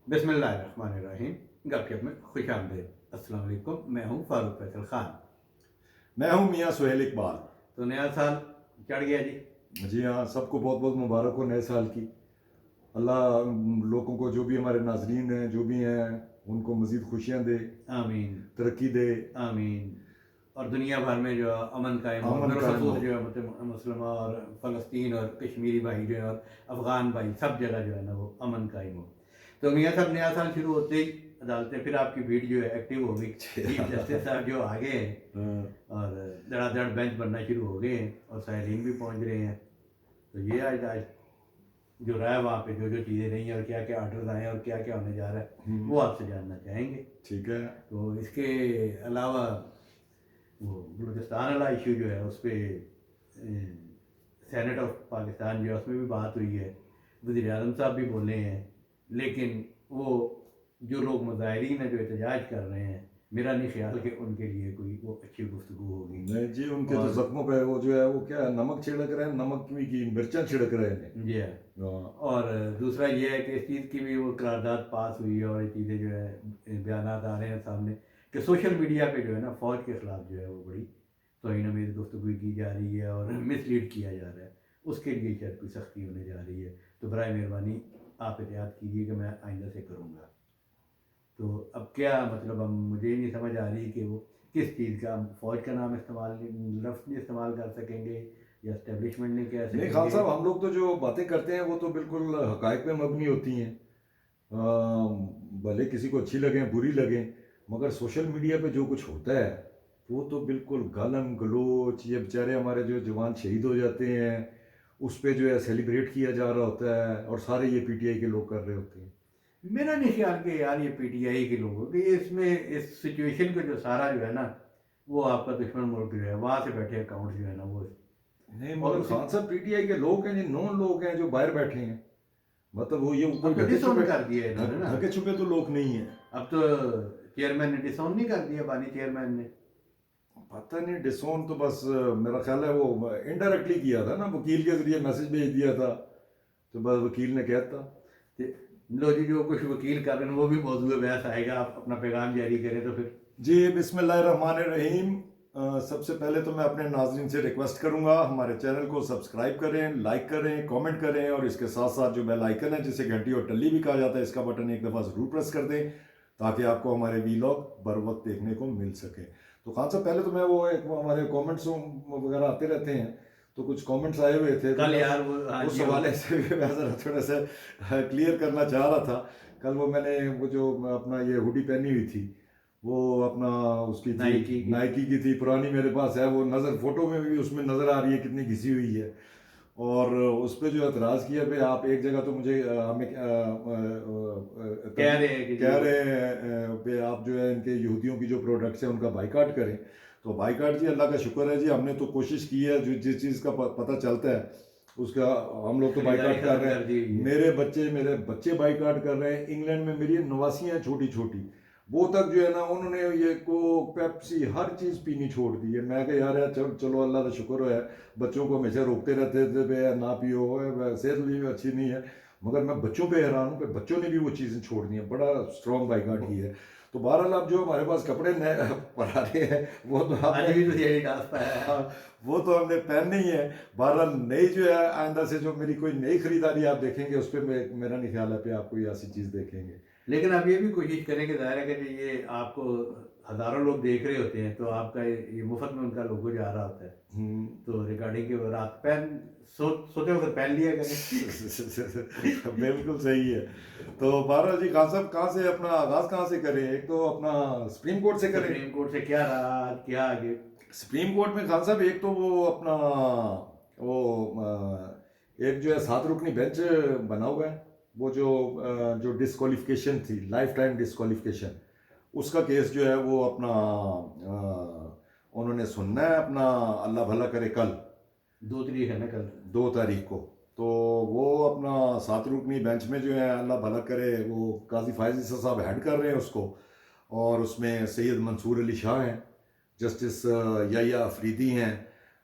बिस्मिल्लाहिर्रहमानिर्रहीम। गपशप में खुश आमदीद। अस्सलाम वालेकुम, मैं हूँ फारूक फैसल खान। मैं हूं मियां सुहेल इकबाल। तो नया साल चढ़ गया जी। जी हाँ, सबको बहुत बहुत मुबारक हो नए साल की। अल्लाह लोगों को, जो भी हमारे नाजरीन हैं, जो भी हैं, उनको मज़ीद खुशियाँ दे, आमीन तरक्की दे, आमीन। और दुनिया भर में जो है अमन कायम हो, अमन कायम बिलखसूस हो। जो है मतलब मुसलमान और फ़लस्तीन और कश्मीरी भाई जो है और अफ़गान भाई सब जगह जो है ना वो अमन कायम हो। तो मियाँ साहब, नया साल शुरू होते ही अदालतें फिर आपकी भीड़ जो है एक्टिव हो गई। चीफ जस्टिस साहब जो आगे हैं हाँ, और धड़ाधड़ बेंच बनना शुरू हो गए हैं और साइलिन भी पहुंच रहे हैं। तो ये आज आज जो रहा है वहाँ पे जो जो चीज़ें रही हैं और क्या क्या ऑर्डर्स आए हैं और क्या क्या होने जा रहा है वो आपसे जानना चाहेंगे। ठीक है। तो इसके अलावा वो बलूचिस्तान वाला इशू जो है उस पर सेनेट ऑफ पाकिस्तान जो है उसमें भी बात हुई है, वज़ीर आज़म साहब भी बोले हैं। लेकिन वो जो लोग मुजाहिरीन हैं जो एहतजाज कर रहे हैं, मेरा नहीं ख्याल कि उनके लिए कोई वो अच्छी गुफ्तगू होगी। नहीं जी, उनके तो और जख्मों पे वो जो है वो क्या है, नमक छिड़क रहे हैं, नमक की मिर्चा छिड़क रहे हैं। जी है। हाँ, और दूसरा ये है कि इस चीज़ की भी वो करारदाद पास हुई है और ये चीज़ें जो है बयान आ रहे हैं सामने कि सोशल मीडिया पे जो है ना फ़ौज के ख़िलाफ़ जो है वो बड़ी तौहीन-आमेज़ गुफ्तगू की जा रही है और मिसलीड किया जा रहा है। उसके लिए शायद कोई सख्ती होने जा रही है। तो बराए मेहरबानी आप एहतियात कीजिए कि मैं आइंदा से करूँगा। तो अब क्या मतलब, अब मुझे ही नहीं समझ आ रही कि वो किस चीज़ का, हम फ़ौज का नाम इस्तेमाल लफ्ज़ नहीं इस्तेमाल कर सकेंगे या इस्टेब्लिशमेंट नहीं कह नहीं खान सकेंगे। साहब, हम लोग तो जो बातें करते हैं वो तो बिल्कुल हकायक पे मबनी होती हैं। भले किसी को अच्छी लगें, बुरी लगें, मगर सोशल मीडिया पे जो कुछ होता है वो तो बिल्कुल गालम गलोच, ये बेचारे हमारे जो जवान शहीद हो जाते हैं उस पे जो है सेलिब्रेट किया जा रहा होता है, और सारे ये पीटीआई के लोग कर रहे होते हैं। मेरा नहीं ख्याल कि यार ये पीटीआई के लोगों कि इसमें इस सिचुएशन को जो सारा जो है ना वो आपका दुश्मन मुल्क जो है वहाँ से बैठे अकाउंट जो है ना वो। नहीं और मगर उसी खान साहब, पीटीआई के लोग हैं, नॉन लोग हैं जो बाहर बैठे हैं। मतलब वो ये कोई अब तो ढके डिसऑन छुपे, कर दिया इन्होंने ना। ढके छुपे तो लोग नहीं है। अब तो चेयरमैन ने डिसऑन नहीं कर दिया, बानी चेयरमैन ने। पता नहीं, डिसोन तो बस मेरा ख्याल है वो इनडायरेक्टली किया था ना, वकील के जरिए मैसेज भेज दिया था, तो बस वकील ने कहता। ते- लो जी, जो कुछ वकील कर रहे हैं वो भी मौजूद बहस आएगा, आप अपना पैगाम जारी करें तो फिर। जी बिस्मिल्लाहिर्रहमानिर्रहीम। सबसे पहले तो मैं अपने नाजरीन से रिक्वेस्ट करूंगा, हमारे चैनल को सब्सक्राइब करें, लाइक करें, कमेंट करें, और इसके साथ साथ जो बेल आइकन है जिसे घंटी और टल्ली भी कहा जाता है, इसका बटन एक दफ़ा ज़रूर प्रेस कर दें ताकि आपको हमारे वीलॉग बर वक्त देखने को मिल सके। तो खान साहब, पहले तो मैं वो हमारे कमेंट्स वगैरह आते रहते हैं, तो कुछ कमेंट्स आए हुए थे, तो कल मैं यार वो, हाँ उस जी वो हवाले से भी मैं ज़रा थोड़ा सा क्लियर करना चाह रहा था। कल वो मैंने वो जो अपना ये हुडी पहनी हुई थी, वो अपना उसकी थी, नाइकी की। नाइकी की थी, पुरानी मेरे पास है, वो नज़र फोटो में भी उसमें नज़र आ रही है कितनी घिसी हुई है। और उस पर जो एतराज़ किया भाई, आप एक जगह तो मुझे हमें कह रहे हैं कि जी कह वो रहे हैं कि आप जो है इनके यहूदियों की जो प्रोडक्ट्स हैं उनका बाइकाट करें। तो बाइकाट जी, अल्लाह का शुक्र है जी, हमने तो कोशिश की है, जो जिस चीज़ का पता चलता है उसका हम लोग तो खरीदारी बाइकाट कर खत्म रहे कर दी हुई हैं। है। मेरे बच्चे बाइकाट कर रहे हैं। इंग्लैंड में मेरी नवासियाँ छोटी छोटी, वो तक जो है ना उन्होंने ये कोक पेप्सी हर चीज़ पीनी छोड़ दी है। मैं कहा यार यार, चलो चलो, अल्लाह का शुक्र है, बच्चों को हमेशा रोकते रहते थे भाई ना पियो, सेहत लिए अच्छी नहीं है, मगर मैं बच्चों पे हैरान हूँ कि बच्चों ने भी वो चीज़ें छोड़ दी हैं। बड़ा स्ट्रॉन्ग बाइकाट की है। तो बहरहाल अब जो हमारे पास कपड़े नए पुराने हैं वो तो आज हमने, भी तो यही डांस पाया है। हाँ, वो तो हमने पहनने ही है। बहरहाल नई जो है, आइंदा से जो मेरी कोई नई खरीदारी आप देखेंगे उस पर मेरा नहीं ख्याल है कि आप कोई ऐसी चीज़ देखेंगे। लेकिन आप ये भी कोशिश करें कि ज़ाहिर है कि ये आपको हज़ारों लोग देख रहे होते हैं तो आपका ये मुफ्त में उनका लोगो जा रहा होता है। हम्म। तो रिगार्डिंग के रात पहन सोते वक्त पहन लिया करें। बिल्कुल सही है। तो बारह जी, खान साहब कहाँ से अपना आगाज कहाँ से करें? एक तो अपना सुप्रीम कोर्ट से करें। सुप्रीम कोर्ट से क्या रहा आज, क्या आगे। सुप्रीम कोर्ट में खान साहब, एक तो वो अपना वो एक जो है 7 रुकनी बेंच बना हुआ है, वो जो डिस्क्वालिफिकेशन थी, लाइफ टाइम डिस्क्वालिफिकेशन, उसका केस जो है वो अपना उन्होंने सुनना है अपना, अल्लाह भला करे, कल 2 तारीख है ना कल। 2 तारीख को। तो वो अपना 7 रुकनी बेंच में जो है, अल्लाह भला करे, वो काजी फायज ईसा साहब हेड कर रहे हैं उसको, और उसमें सैयद मंसूर अली शाह हैं, जस्टिस याया अफरीदी हैं,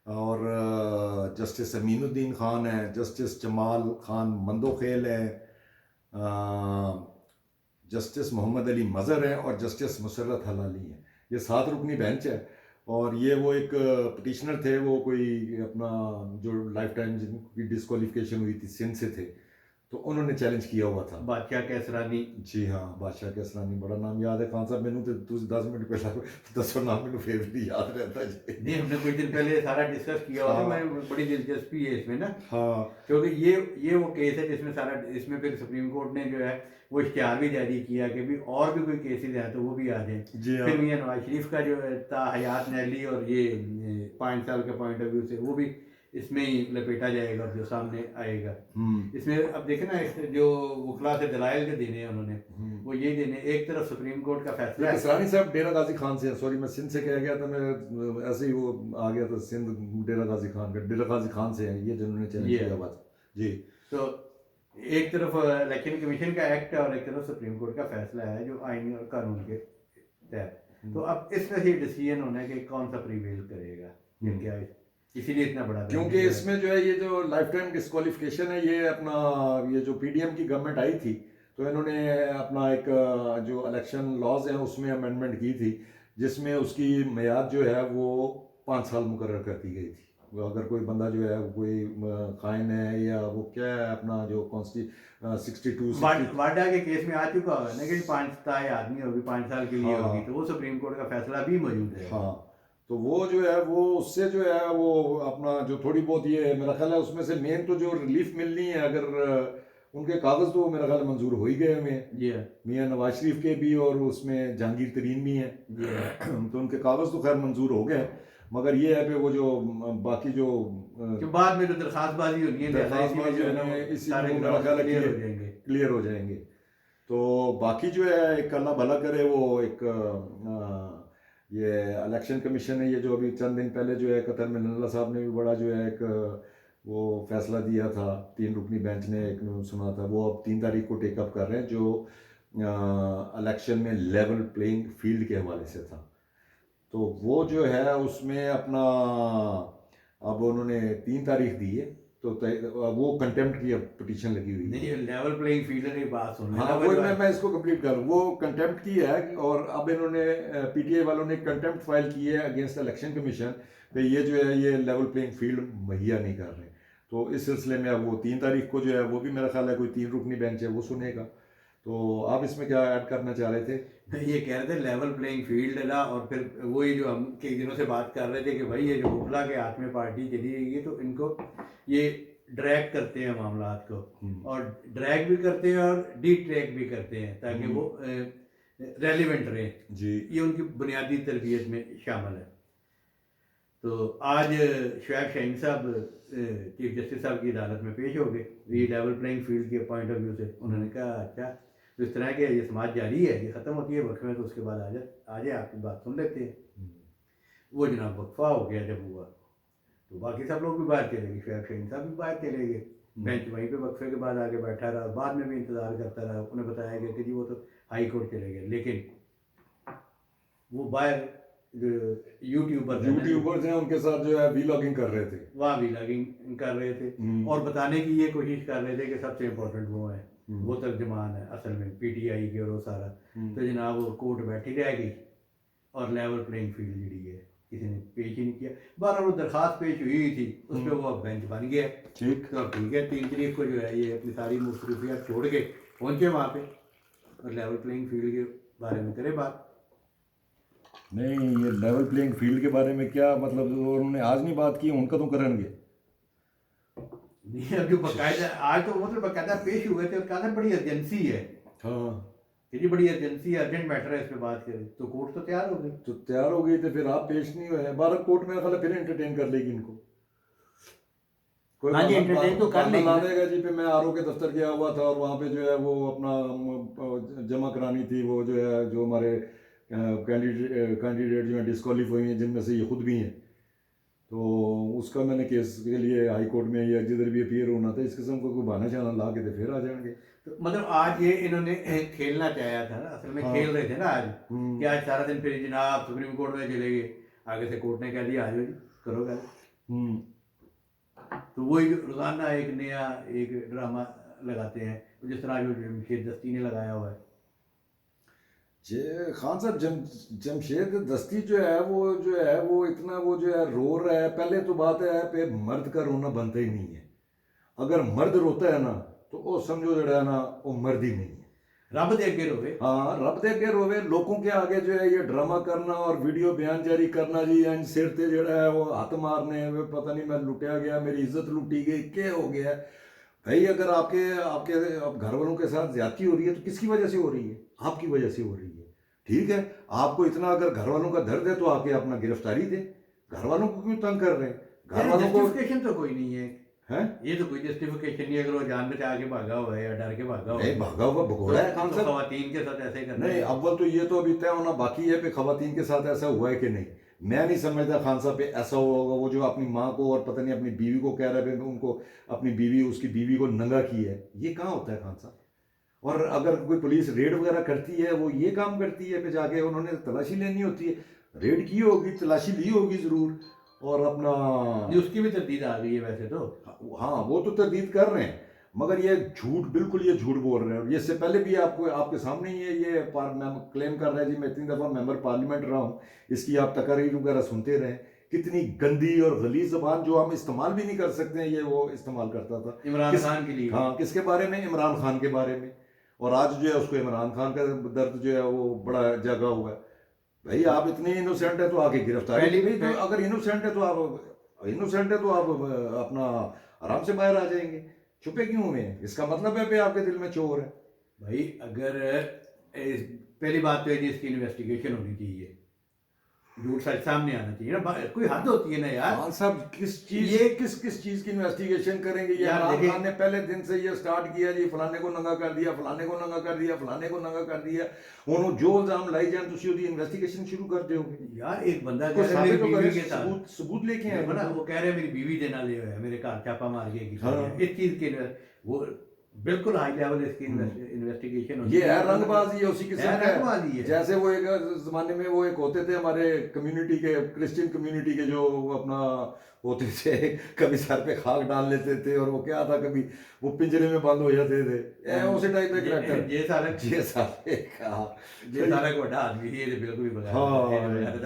और जस्टिस अमीनुद्दीन ख़ान हैं, जस्टिस जमाल ख़ान मंदोखेल हैं, जस्टिस मोहम्मद अली मज़हर हैं और जस्टिस मुसर्रत हलाली हैं। ये 7 रुकनी बेंच है और ये वो एक पटिशनर थे, वो कोई अपना जो लाइफ टाइम जिनकी डिस्क्वालिफिकेशन हुई थी सिंध से थे, तो उन्होंने चैलेंज किया हुआ था। बादशाह कैसरानी। जी हाँ, बादशाह कैसरानी, बड़ा नाम याद है खान साहब मैनू, तो तुम 10 मिनट पहले दसो नाम मैनू फिर भी याद रहता है नहीं, हमने कुछ दिन पहले सारा डिस्कस किया हुआ था। हाँ। मैं बड़ी दिलचस्पी है इसमें ना, हाँ क्योंकि ये वो केस है जिसमें सारा, इसमें फिर सुप्रीम कोर्ट ने जो है वो इश्तिहार भी जारी किया कि भी और भी कोई केसेस हैं तो वो भी आ जाएं। जी हाँ। फिर मियां नवाज शरीफ का जो था हयात नैली और ये 5 साल के पॉइंट ऑफ व्यू से वो भी इसमें ही लपेटा जाएगा और जो सामने आएगा। इसमें अब देखे ना, जो वकला से दलाइल जो देने हैं उन्होंने, वो ये देने, एक तरफ सुप्रीम कोर्ट का फैसला है। कसरानी साहब डेरा गाजी खान से हैं, सॉरी मैं सिंध से कह गया था, मैं ऐसे ही वो आ गया था सिंध, डेरा गाजी खान का, डेरा गाजी खान से हैं ये जिन्होंने चैलेंज किया हुआ था जी। तो एक तरफ इलेक्शन कमीशन का एक्ट है और एक तरफ सुप्रीम कोर्ट का फैसला है जो आईनी और कानून के तहत। तो अब इसमें से डिसीजन होना है कि कौन सा प्रिवेल करेगा या क्या है, इसीलिए इतना बड़ा क्योंकि इसमें जो है ये जो लाइफ टाइम डिस्क्वालिफिकेशन है, ये अपना ये जो पीडीएम की गवर्नमेंट आई थी तो इन्होंने अपना एक जो इलेक्शन लॉज हैं उसमें अमेंडमेंट की थी, जिसमें उसकी मियाद जो है वो 5 साल मुकर्रर कर दी गई थी। वो अगर कोई बंदा जो है कोई खाइन है या वो क्या है अपना जो 62 वाडा के केस में आ चुका है ना कि 5 ताए आदमी होगी 5 साल के लिए होगी, तो वो सुप्रीम कोर्ट का फैसला भी मौजूद है। हाँ, तो वो जो है वो उससे जो है वो अपना जो थोड़ी बहुत ये मेरा ख्याल है उसमें से मेन तो जो रिलीफ मिलनी है, अगर उनके कागज़ तो मेरा ख्याल मंजूर हो ही गए हुए हैं जी, मियाँ नवाज शरीफ के भी और उसमें जहांगीर तरीन भी हैं तो उनके कागज़ तो खैर मंजूर हो गए, मगर ये है कि वो जो बाकी जो बाद में जो दरखास्तबाजी होनी है, दरखास्तबाजी होनी है, इसी में मेरा ख्याल है क्लियर हो जाएंगे। तो बाकी जो है एक अल्लाह भला करे, वो एक ये इलेक्शन कमीशन है, ये जो अभी चंद दिन पहले जो है कतर में नल्ला साहब ने भी बड़ा जो है एक वो फैसला दिया था, 3 रुकनी बेंच ने एक सुना था, वो अब 3 तारीख को टेकअप कर रहे हैं, जो इलेक्शन में लेवल प्लेइंग फील्ड के हवाले से था। तो वो जो है उसमें अपना अब उन्होंने 3 तारीख दी है, तो वो कंटेम्प्ट की अब पिटीशन लगी हुई है। नहीं, लेवल प्लेइंग फील्ड की बात सुन, हाँ वो मैं इसको कंप्लीट करूँ, वो कंटेम्प्ट की है और अब इन्होंने पीटीआई वालों ने कंटेम्प्ट फाइल की है अगेंस्ट इलेक्शन कमीशन पे, ये जो है ये लेवल प्लेइंग फील्ड मुहैया नहीं कर रहे। तो इस सिलसिले में अब वो 3 तारीख को जो है वो भी मेरा ख्याल है कोई 3 रुकनी बेंच है वो सुनेगा। तो आप इसमें क्या ऐड करना चाह रहे थे? ये कह रहे थे लेवल प्लेइंग फील्ड है ना, और फिर वही जो हम कई दिनों से बात कर रहे थे कि भाई ये जो वकला के हाथ में पार्टी चली गई है तो इनको ये ड्रैग करते हैं मामलात को, और ड्रैग भी करते हैं और डी ट्रैक भी करते हैं ताकि वो रेलिवेंट रहे जी। ये उनकी बुनियादी तरबियत में शामिल है। तो आज शुएब शाहीन साहब चीफ जस्टिस साहब की अदालत में पेश हो गए, ये लेवल प्लेइंग फील्ड के पॉइंट ऑफ व्यू से उन्होंने कहा अच्छा तो इस तरह के ये समाज जारी है, ये ख़त्म होती है वक्फे में, तो उसके बाद आ जाए आपकी बात सुन लेते हैं। वो जनाब वक्फा हो गया जब हुआ तो बाकी सब लोग भी बाहर चले गए, शुएब शाहीन साहब भी बाहर चले गए, बेंच वहीं पे वक्फे के बाद आके बैठा रहा, बाद में भी इंतज़ार करता रहा। उन्हें बताया गया कि जी वो तो हाई कोर्ट चले गए, लेकिन वो बाहर यूट्यूबर्स हैं उनके साथ जो है वीलॉगिंग कर रहे थे, वहाँ वीलॉगिंग कर रहे थे और बताने की ये कोशिश कर रहे थे कि सबसे इम्पोर्टेंट वो है, वो तर्जमान है असल में पीटीआई के और वो सारा। तो जनाब वो कोर्ट बैठी रह गई और लेवल प्लेइंग फील्ड जी है किसी ने पेश ही नहीं किया। बारह वो दरखास्त पेश हुई थी उस पर वो अब बेंच बन गया, ठीक तो ठीक है 3 तारीख को जो है ये अपनी सारी मुस्तरफियात छोड़ के पहुँचे वहाँ पे और लेवल प्लेइंग फील्ड के बारे में करे बात। नहीं, ये लेवल प्लेइंग फील्ड के बारे में क्या मतलब, उन्होंने आज नहीं बात की, उनका तो करेंगे नहीं। अब जो बकायदा आज तो मतलब बकायदा पेश हुए थे और कहा था बड़ी अर्जेंसी है, हाँ जी बड़ी अर्जेंसी है, अर्जेंट मैटर है, इस पर बात करें, तो कोर्ट तो तैयार हो गई। तो तैयार हो गई तो फिर आप पेश नहीं हुए, 12 कोर्ट में ख्याल फिर एंटरटेन कर लेगी इनको, कोई हाँ जी, entertain तो कर लेगी। ला देगा जी पे मैं आरओ के दफ्तर गया हुआ था और वहाँ पे जो है वो अपना जमा करानी थी, वो जो है जो हमारे कैंडिडेट जो है डिस्क्वालीफाई हुए हैं जिनमें से ये खुद भी हैं, तो उसका मैंने केस के लिए हाई कोर्ट में या जिधर भी अपीयर होना था, इस किस्म को कोई बहाना शाना ला के तो फिर आ जाएंगे। तो मतलब आज ये इन्होंने खेलना चाहा था ना, असल में खेल रहे थे ना आज कि आज सारा दिन फिर जनाब सुप्रीम कोर्ट में चले गए, आगे से कोर्ट ने कह दिया आ जाओ जी करो गल। तो वही रोज़ाना एक नया एक ड्रामा लगाते हैं, जिस तरह जो शेर दस्ती ने लगाया हुआ है खान साहब जमशेद दस्ती जो है वो इतना वो जो है रो रहा है। पहले तो बात है पे मर्द का रोना बनता ही नहीं है। अगर मर्द रोता है ना तो वो समझो जो है ना वो मर्द ही नहीं है। रब दे अगे रोवे। हाँ, रब दे अगे रोवे। लोगों के आगे जो है ये ड्रामा करना और वीडियो बयान जारी करना जी इन सिर ते जो है वो हाथ मारने, वे पता नहीं मैं लुटिया गया, मेरी इज्जत लुटी गई, क्या हो गया। भाई अगर आपके आपके आप घर वालों के साथ ज्यादती हो रही है तो किसकी वजह से हो रही है? आपकी वजह से हो रही है। ठीक है, आपको इतना अगर घर वालों का दर्द है तो आके अपना गिरफ्तारी दे। घर वालों को क्यों तंग कर रहे हैं? घर वालों को जस्टिफिकेशन तो कोई नहीं है। है ये तो कोई जस्टिफिकेशन नहीं है, अगर वो जान बचा के भागा हुआ है या डर के भागा हुआ नहीं, है भागा हुआ भगोड़ा है खान तो साहब। खवातीन के साथ ऐसे करना नहीं, है। अव्वल तो ये तो अभी तय होना बाकी है कि खवातीन के साथ ऐसा हुआ है कि नहीं। मैं नहीं समझता खान साहब पे ऐसा हुआ होगा। वो जो अपनी माँ को और पता नहीं अपनी बीवी को कह रहे थे उनको अपनी बीवी उसकी बीवी को नंगा की है, ये कहाँ होता है खान साहब? और अगर कोई पुलिस रेड वगैरह करती है वो ये काम करती है कि जाके उन्होंने तलाशी लेनी होती है। रेड की होगी, तलाशी ली होगी जरूर, और अपना नहीं, उसकी भी तरदीद आ गई है वैसे तो। हाँ वो तो तरदीद कर रहे हैं, मगर ये झूठ, बिल्कुल ये झूठ बोल रहे हैं। और ये इससे पहले भी आपको आपके सामने ही है, ये क्लेम कर रहे हैं जी मैं इतनी दफ़ा मेंबर पार्लियामेंट रहा हूँ, इसकी आप तकारीर वगैरह सुनते रहे। कितनी गंदी और गलीज जबान जो हम इस्तेमाल भी नहीं कर सकते हैं, ये वो इस्तेमाल करता था इमरान खान के लिए। हाँ, किसके बारे में? इमरान खान के बारे में। और आज जो है उसको इमरान खान का दर्द जो है वो बड़ा जगा हुआ है। भाई आप इतने इनोसेंट है तो आगे गिरफ्तारी पहली- नहीं, तो अगर इनोसेंट है तो आप अपना आराम से बाहर आ जाएंगे। छुपे क्यों हुए हैं? इसका मतलब है कि आपके दिल में चोर है। भाई अगर पहली बात तो है जी, इसकी इन्वेस्टिगेशन होनी चाहिए, झूठ सच सामने आना चाहिए ना। कोई हद होती है ना यार। खान साहब किस चीज ये- किस चीज की इन्वेस्टिगेशन करेंगे? ये यार इमरान देखिए- खान ने पहले दिन से ये स्टार्ट किया जी, फलाने को नंगा कर दिया, फलाने को नंगा कर दिया, फलाने को नंगा कर दिया। उन्होंने जो इल्जाम लाई जाए तुम उसकी इन्वेस्टिगेशन शुरू कर दोगे। यार एक बंदा कुछ कह रहा है साबित मेरी तो बीवी करें, के साथ, सबूत लेके आए देखो ना, वो कह रहे हैं मेरी बीवी देना ले हुआ है, मेरे घर छापा मार के किसी ने। हाँ। इस चीज के वो बिल्कुल हाई लेवल इसकी इन्वेस्टिगेशन ये है रंगबाजी है उसी किस्म है, का है। रंगबाजी है। जैसे वो एक जमाने में वो एक होते थे हमारे कम्युनिटी के, क्रिश्चियन कम्युनिटी के, जो अपना होते थे, कभी सर पे खाक डाल लेते थे और वो क्या था, कभी वो पिंजरे में बंद हो जाते थे। उसी टाइप का करैक्टर ये सारा ये साले का ये सारा को हटा आदमी, ये तो बिल्कुल भी बगैर हाँ,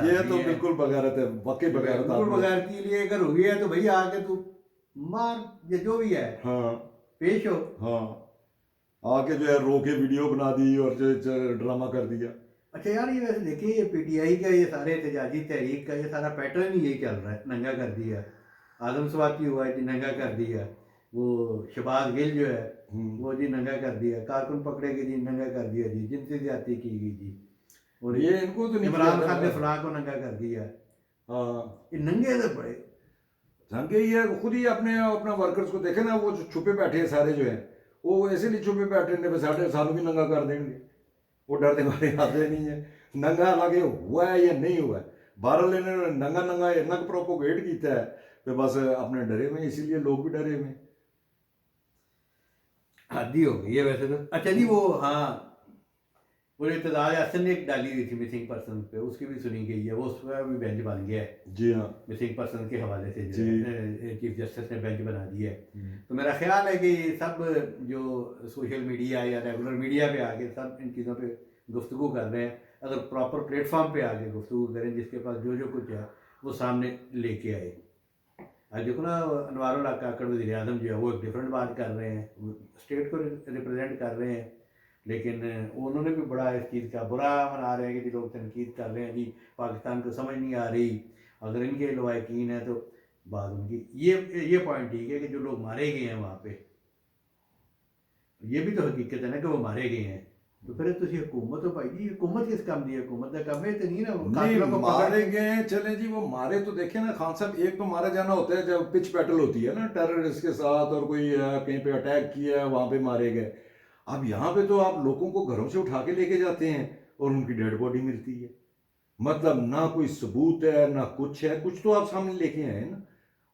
ये तो बिल्कुल बगारत है, वाकई बगारत बिल्कुल आदमी है। बगैर के लिए अगर हुई है तो भैया आके तू मार, ये जो भी है हाँ पेश हो। हाँ, आके जो है रो के वीडियो बना दी और जो ड्रामा कर दिया। अच्छा यार, ये वैसे देखिए ये पीटीआई का ये सारे एहतजाजी तहरीक का ये सारा पैटर्न ही यही चल रहा है, नंगा कर दिया। आदम स्वाति हुआ है जी, नंगा कर दिया। वो शहबाज गिल जो है वो जी नंगा कर दिया। कारकुन पकड़े गए जी, नंगा कर दिया जी, जिनसे ज्यादती की गई जी। और ये इनको तो नहीं इमरान किया खान ने था। फलां को नंगा कर दिया। हाँ, ये नंगे से बड़े झंके ही है। खुद ही अपने अपना वर्कर्स को देखे ना, वो जो छुपे बैठे हैं सारे जो हैं, वो ऐसे नहीं छुपे बैठे ने साढ़े सालों भी नंगा कर देंगे। वो डरते मारे आते नहीं है। नंगा हालांकि हुआ है या नहीं हुआ है, बारह लेने नंगा नंगा इतना प्रोपोगेट किया है तो बस अपने डरे में, इसीलिए लोग भी डरे हुए हैं। हद ही हो गई है वैसे तो। अच्छा जी, वो हाँ, वो इतजाज हसन ने एक डाली हुई थी मिसिंग पर्सन पे, उसकी भी सुनी गई है। वो उसका भी बेंच बन गया है जी हाँ मिसिंग पर्सन के हवाले से, जो जी। है चीफ जस्टिस ने बेंच बना दिया है। तो मेरा ख्याल है कि सब जो सोशल मीडिया या रेगुलर मीडिया पे आके सब इन चीज़ों पे गुफ्तगू कर रहे हैं। अगर प्रॉपर प्लेटफॉर्म पे आके गुफ्तगू करें, जिसके पास जो जो कुछ है वो सामने लेके आए। आज देखो ना, अनवारुल हक काकड़ वज़ीर आज़म जो है वो एक डिफरेंट बात कर रहे हैं, स्टेट को रिप्रेजेंट कर रहे हैं, लेकिन उन्होंने भी बड़ा इस चीज़ का बुरा मना रहे हैं कि लोग तनकीद कर रहे हैं जी पाकिस्तान को समझ नहीं आ रही, अगर इनके लवाकिन है तो बात उनकी। ये पॉइंट ठीक है कि जो लोग मारे गए हैं वहाँ पे, ये भी तो हकीकत है ना कि वो मारे गए हैं। तो फिर तुझे हुकूमत तो भाई जी, हुकूमत किस काम दी है? हुकूमत का काम है तो नहीं ना, कातिलों को पकड़ मारे के- गए चले जी, वो मारे तो देखे ना खान साहब, एक तो मारा जाना होता है जब पिच बैटल होती है ना टेररिस्ट के साथ, और कोई कहीं पे अटैक किया है वहां पे मारे गए। अब यहाँ पे तो आप लोगों को घरों से उठा के लेके जाते हैं और उनकी डेड बॉडी मिलती है। मतलब ना कोई सबूत है ना कुछ है, कुछ तो आप सामने लेके आए हैं ना,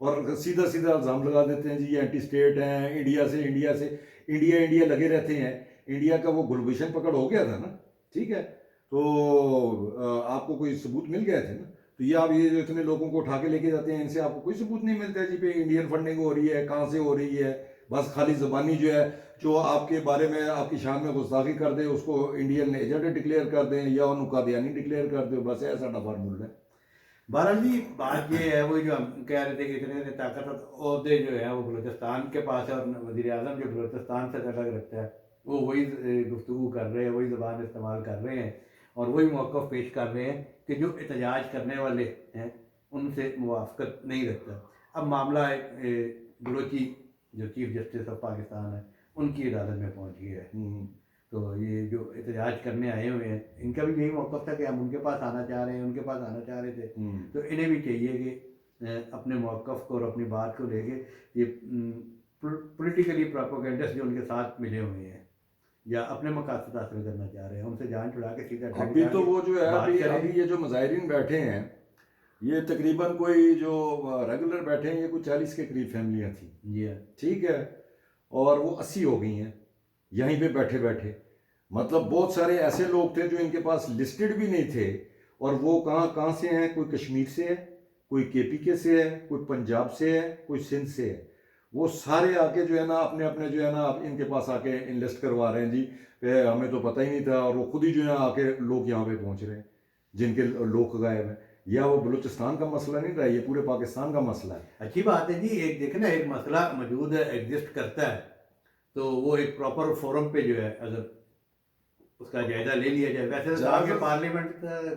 और सीधा सीधा इल्जाम लगा देते हैं जी एंटी स्टेट हैं, इंडिया इंडिया लगे रहते हैं। इंडिया का वो गुलभूषण पकड़ हो गया था ना, ठीक है, तो आपको कोई सबूत मिल गए थे ना। तो ये जो इतने लोगों को उठा के लेके जाते हैं, इनसे आपको कोई सबूत नहीं मिलता है जी पे इंडियन फंडिंग हो रही है, कहाँ से हो रही है, बस खाली ज़बानी जो है, जो आपके बारे में आपकी शान में गुस्ताखी कर दे उसको इंडियन एजेंट डिक्लेयर कर दें या उन्हें कादियानी डिक्लेयर कर दे, बस ऐसा फार्मूला है। बहरहाल जी बात ये है, वो जो हम कह रहे थे कि इतने इतने ताकतवर ओहदे जो है वो बलूचिस्तान के पास है, और वज़ीर आज़म जो बलूचिस्तान से अलग रखता है वो वही गुफ्तगू कर रहे हैं, वही ज़बान इस्तेमाल कर रहे हैं और वही मौक़िफ़ पेश कर रहे हैं कि जो एहतजाज करने वाले हैं उनसे मुवाफ़क़त नहीं रखता। अब मामला बलोची जो चीफ जस्टिस ऑफ पाकिस्तान है उनकी अदालत में पहुंच गया है। तो ये जो एहतजाज करने आए हुए हैं इनका भी यही मौक़िफ़ था कि हम उनके पास आना चाह रहे हैं, उनके पास आना चाह रहे थे। तो इन्हें भी चाहिए कि अपने मौक़िफ़ को और अपनी बात को लेके ये पॉलिटिकली प्रोपेगेंडिस्ट जो उनके साथ मिले हुए हैं या अपने मकासद हासिल करना चाह रहे हैं उनसे जान छुड़ा के सीधा अभी तो वो जो है अभी ये जो मुजाहिरीन बैठे हैं ये तकरीबन कोई जो रेगुलर बैठे हैं ये कुछ 40 के करीब फैमिलियां थी जी हाँ, ठीक है, और वो 80 हो गई हैं यहीं पे बैठे बैठे। मतलब बहुत सारे ऐसे लोग थे जो इनके पास लिस्टेड भी नहीं थे, और वो कहाँ कहाँ से हैं, कोई कश्मीर से है, कोई KPK से है, कोई पंजाब से है, कोई सिंध से है। वो सारे आके जो है ना अपने अपने जो है ना इनके पास आके इन्वेस्ट करवा रहे हैं जी, हमें तो पता ही नहीं था, और वो खुद ही जो है आके लोग यहाँ पे पहुँच रहे हैं जिनके लोग गायब हैं। या वो बलूचिस्तान का मसला नहीं रहा, ये पूरे पाकिस्तान का मसला है। अच्छी बात है जी। एक देखें ना, एक मसला मौजूद है, एग्जिस्ट करता है, तो वो एक प्रॉपर फोरम पे जो है अगर उसका जायजा ले लिया जाए। वैसे तो कहा कि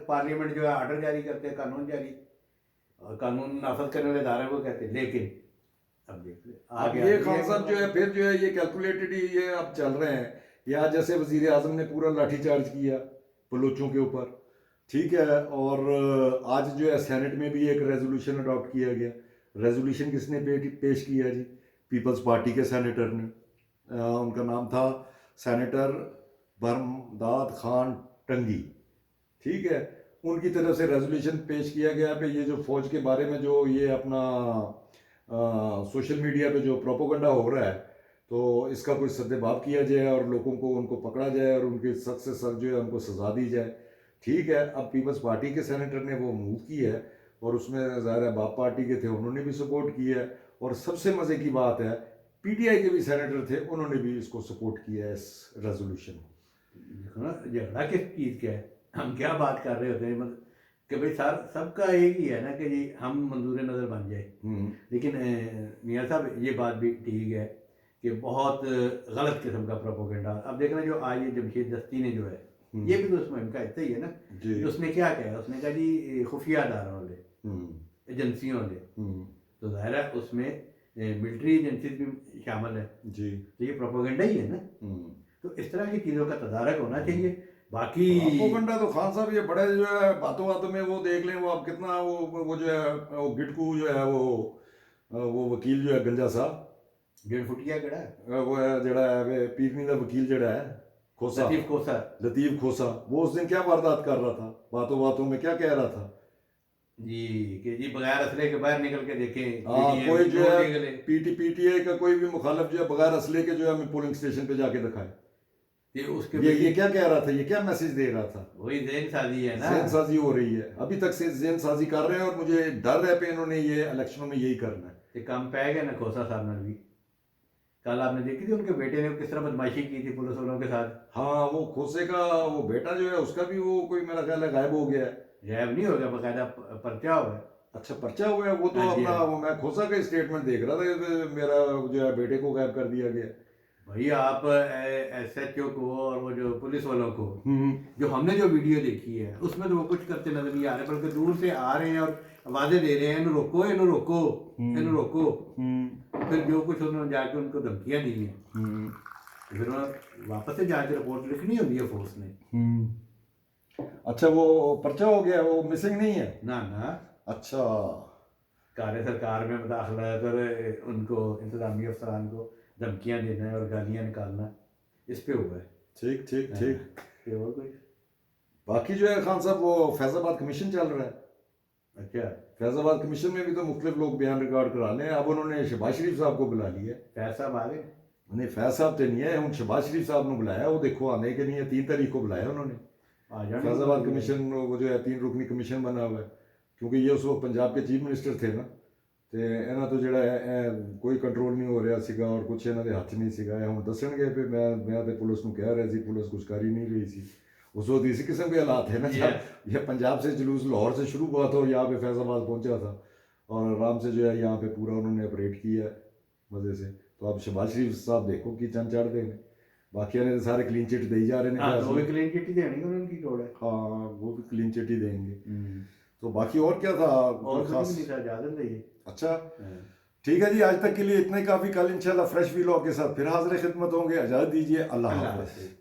पार्लियामेंट जो है आर्डर जारी करते हैं, कानून जारी और कानून नाफज करने वाले इदारे को कहते हैं, लेकिन अब देख अब ये खान साहब जो है फिर जो है ये कैलकुलेटेड ही ये अब चल रहे हैं। या जैसे वजीर आजम ने पूरा लाठीचार्ज किया बलोचों के ऊपर, ठीक है, और आज जो है सेनेट में भी एक रेजोल्यूशन अडॉप्ट किया गया। रेजोल्यूशन किसने पेश किया जी? पीपल्स पार्टी के सेनेटर ने। उनका नाम था सेनेटर बरमदाद खान टंगी, ठीक है। उनकी तरफ से रेजोल्यूशन पेश किया गया कि ये जो फौज के बारे में जो ये अपना सोशल मीडिया पे जो प्रोपोगंडा हो रहा है तो इसका कोई सद्देबाब किया जाए और लोगों को उनको पकड़ा जाए और उनके सख्त से सख्त जो है उनको सजा दी जाए, ठीक है। अब पीपल्स पार्टी के सेनेटर ने वो मूव की है और उसमें ज़ाहिर है बाप पार्टी के थे, उन्होंने भी सपोर्ट किया है। और सबसे मज़े की बात है PTI के भी सेनेटर थे, उन्होंने भी इसको सपोर्ट किया है, इस रेजोल्यूशन को। झगड़ा किस चीज़ का है? हम क्या बात कर रहे होते हैं मतलब कि भाई सबका एक ही है ना कि जी हम मंजूर नज़र बन जाए। लेकिन मियाँ साहब ये बात भी ठीक है कि बहुत गलत किस्म का प्रोपोगेंडा। अब देखना जो आज ये जमशेद दस्ती ने जो है ये भी तो उसमें इनका हिस्सा ही है ना। तो उसने क्या कहा, उसने कहा जी खुफिया अदारों वाले, एजेंसियों वाले, तो ज़ाहिर है उसमें मिलिट्री एजेंसीज भी शामिल है जी, तो ये प्रोपोगेंडा ही है ना। तो इस तरह की चीज़ों का तदारक होना चाहिए। बाकी प्रोपोगंडा तो खान साहब ये बड़े जो है बातों बातों में वो देख लें, वो आप कितना वो जो है वो गिटकू जो है वो वकील जो है गंजा साहब 1.5 फुटिया कड़ा वो है जड़ा है वे पीरनी का वकील जड़ा है खोसा, लतीफ खोसा, वो उस दिन क्या वारदात कर रहा था, बातों बातों में क्या कह रहा था जी कि जी बगैर असले के बाहर निकल के देखें। कोई जो है PTI का कोई भी मुखालफ जो है बगैर असले के जो है हमें पोलिंग स्टेशन पे जाके दिखाए। ये क्या कह रहा था, ये क्या मैसेज दे रहा था? वही ज़हन साजी है ना, ज़हन साजी हो रही है, अभी तक से ज़हन साजी कर रहे हैं और मुझे डर है पे इन्होंने ये इलेक्शनों में यही करना है। ये काम पे गया ना खोसा साहब ने भी। कल आपने देखी थी उनके बेटे ने किस तरह बदमाशी की थी पुलिस वालों के साथ। हाँ, वो खोसे का वो बेटा जो है उसका भी वो कोई मेरा ख्याल है गायब हो गया है। गायब नहीं हो गया, बाकायदा पर्चा हुआ है। अच्छा, पर्चा हुआ है वो तो अपना वो मैं खोसा का स्टेटमेंट देख रहा था कि मेरा जो है बेटे को गायब कर दिया गया। भैया आप SHO को और वो जो पुलिस वालों को जो हमने जो वीडियो देखी है उसमें तो वो कुछ करते नजर नहीं आ रहे, बल्कि दूर से आ रहे हैं और आवाजें दे रहे हैं इन्हें रोको इन्हें रोको इन्हें रोको। फिर जो कुछ उन्होंने जाके उनको धमकियां दी हैं, फिर वापस से जाके रिपोर्ट लिखनी होती है फोर्स ने। अच्छा, वो पर्चा हो गया, वो मिसिंग नहीं है ना ना। अच्छा, कार्य सरकार में मुदाखलत और उनको इंतजामी अफसरान को धमकियां देना है और गालियां निकालना, इस पे हुआ है। ठीक ठीक ठीक। और कोई बाकी जो है खान साहब वो फैजाबाद कमीशन चल रहा है। अच्छा, फैजाबाद कमीशन में भी तो मुख्तलिफ लोग बयान रिकॉर्ड करा लें। अब उन्होंने शहबाज शरीफ साहब को बुला लिया। फैज साहब आ गए? नहीं, फैज साहब तो नहीं है, हम शहबाज शरीफ साहब ने बुलाया, वो देखो आने के लिए 3 तारीख को बुलाया उन्होंने। फैजाबाद कमीशन वो जो है 3 रुकनी कमीशन बना हुआ है, क्योंकि ये उस वक्त पंजाब के चीफ मिनिस्टर थे ना, ਤੇ ਇਹਨਾਂ ਤੋਂ ਜਿਹੜਾ ਹੈ ਇਹ ਕੋਈ ਕੰਟਰੋਲ ਨਹੀਂ ਹੋ ਰਿਹਾ ਸੀਗਾ ਔਰ ਕੁਛ ਇਹਨਾਂ ਦੇ ਹੱਥ ਨਹੀਂ ਸੀਗਾ ਇਹ ਹੁਣ ਦੱਸਣਗੇ ਵੀ ਮੈਂ ਤੇ ਪੁਲਿਸ ਨੂੰ ਕਹਿ ਰਿਹਾ ਸੀ ਪੁਲਿਸ कुछ कर ही नहीं रही थी उस वक्त इसी किस्म के हालात थे ना जब ये पंजाब से जुलूस लाहौर से शुरू हुआ था और यहाँ पे फैसलाबाद पहुंचा था और आराम से जो है यहाँ पे पूरा उन्होंने ऑपरेट किया है मज़े से तो अब शहबाज शरीफ साहब देखो कि चंद चढ़ देंगे बाकी ने सारे क्लीन चिट दे ही जा रहे हैं वो भी क्लीन चिट ही देनी है उनकी लोड़ है हाँ वो भी क्लीन चिट ही देंगे तो बाकी और क्या था और खास नहीं था इजाजत नहीं है अच्छा ठीक है जी आज तक के लिए इतना ही काफ़ी कल इंशाल्लाह फ्रेश वीलॉग के साथ फिर हाजिर खिदमत होंगे इजाज़त दीजिए अल्लाह हाफ़िज़।